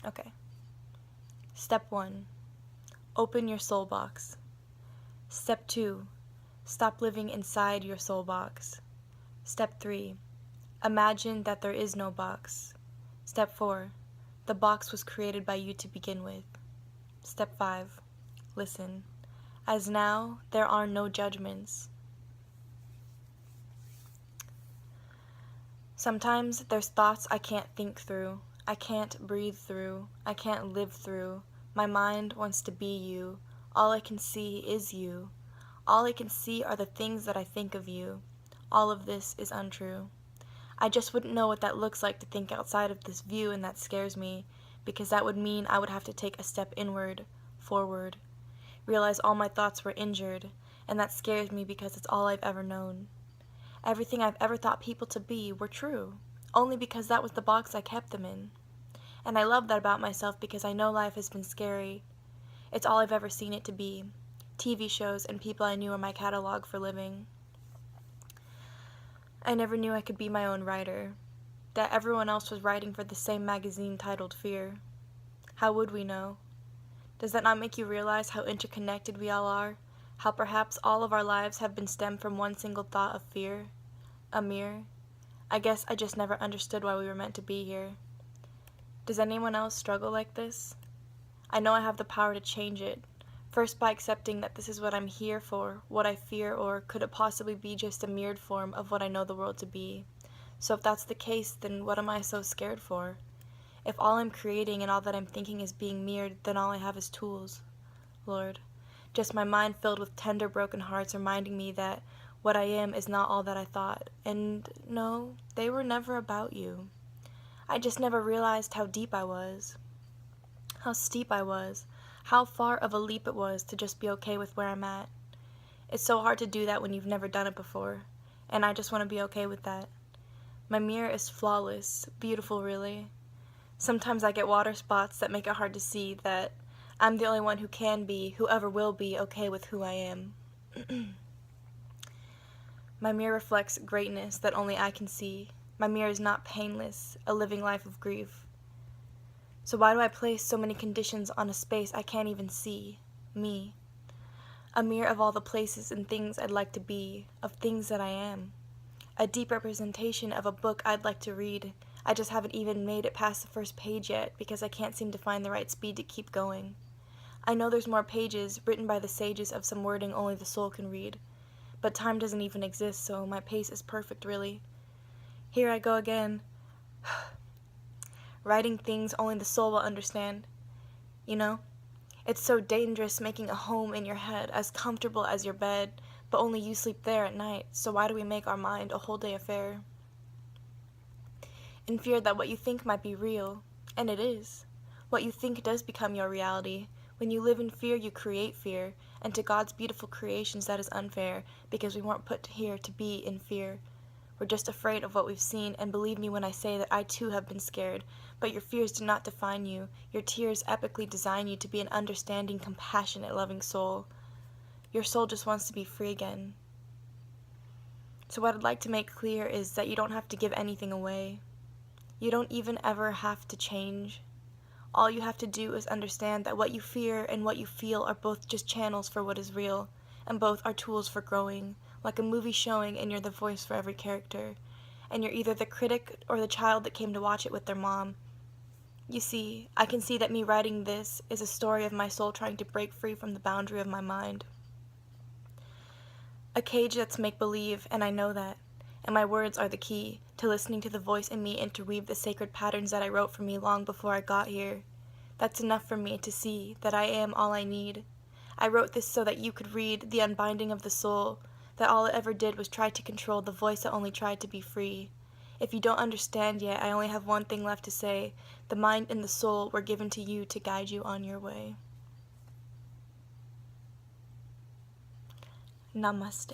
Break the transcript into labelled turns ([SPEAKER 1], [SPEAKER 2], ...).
[SPEAKER 1] Okay. Step 1. Open your soul box. Step 2. Stop living inside your soul box. Step 3. Imagine that there is no box. Step 4. The box was created by you to begin with. Step 5. Listen. As now, there are no judgments. Sometimes there's thoughts I can't think through. I can't breathe through. I can't live through. My mind wants to be you. All I can see is you. All I can see are the things that I think of you. All of this is untrue. I just wouldn't know what that looks like to think outside of this view, and that scares me, because that would mean I would have to take a step inward, forward, realize all my thoughts were injured, and that scares me because it's all I've ever known. Everything I've ever thought people to be were true, only because that was the box I kept them in. And I love that about myself because I know life has been scary. It's all I've ever seen it to be. TV shows and people I knew are my catalog for living. I never knew I could be my own writer, that everyone else was writing for the same magazine titled Fear. How would we know? Does that not make you realize how interconnected we all are? How perhaps all of our lives have been stemmed from one single thought of fear? A mirror? I guess I just never understood why we were meant to be here. Does anyone else struggle like this? I know I have the power to change it. First by accepting that this is what I'm here for, what I fear, or could it possibly be just a mirrored form of what I know the world to be? So if that's the case, then what am I so scared for? If all I'm creating and all that I'm thinking is being mirrored, then all I have is tools. Lord, just my mind filled with tender broken hearts reminding me that what I am is not all that I thought. And no, they were never about you. I just never realized how deep I was, how steep I was, how far of a leap it was to just be okay with where I'm at. It's so hard to do that when you've never done it before, and I just want to be okay with that. My mirror is flawless, beautiful really. Sometimes I get water spots that make it hard to see that I'm the only one who can be, who ever will be, okay with who I am. My mirror reflects greatness that only I can see. My mirror is not painless, a living life of grief. So why do I place so many conditions on a space I can't even see? Me. A mirror of all the places and things I'd like to be, of things that I am. A deep representation of a book I'd like to read. I just haven't even made it past the first page yet because I can't seem to find the right speed to keep going. I know there's more pages written by the sages of some wording only the soul can read. But time doesn't even exist, so my pace is perfect, really. Here I go again. Writing things only the soul will understand. You know? It's so dangerous making a home in your head, as comfortable as your bed, but only you sleep there at night, so why do we make our mind a whole day affair? In fear that what you think might be real, and it is. What you think does become your reality. When you live in fear, you create fear, and to God's beautiful creations that is unfair, because we weren't put here to be in fear. We're just afraid of what we've seen, and believe me when I say that I too have been scared. But your fears do not define you. Your tears epically design you to be an understanding, compassionate, loving soul. Your soul just wants to be free again. So what I'd like to make clear is that you don't have to give anything away. You don't even ever have to change. All you have to do is understand that what you fear and what you feel are both just channels for what is real, and both are tools for growing, like a movie showing and you're the voice for every character, and you're either the critic or the child that came to watch it with their mom. You see, I can see that me writing this is a story of my soul trying to break free from the boundary of my mind. A cage that's make-believe, and I know that, and my words are the key to listening to the voice in me interweave the sacred patterns that I wrote for me long before I got here. That's enough for me to see that I am all I need. I wrote this so that you could read the unbinding of the soul, that all it ever did was try to control the voice that only tried to be free. If you don't understand yet, I only have one thing left to say. The mind and the soul were given to you to guide you on your way. Namaste.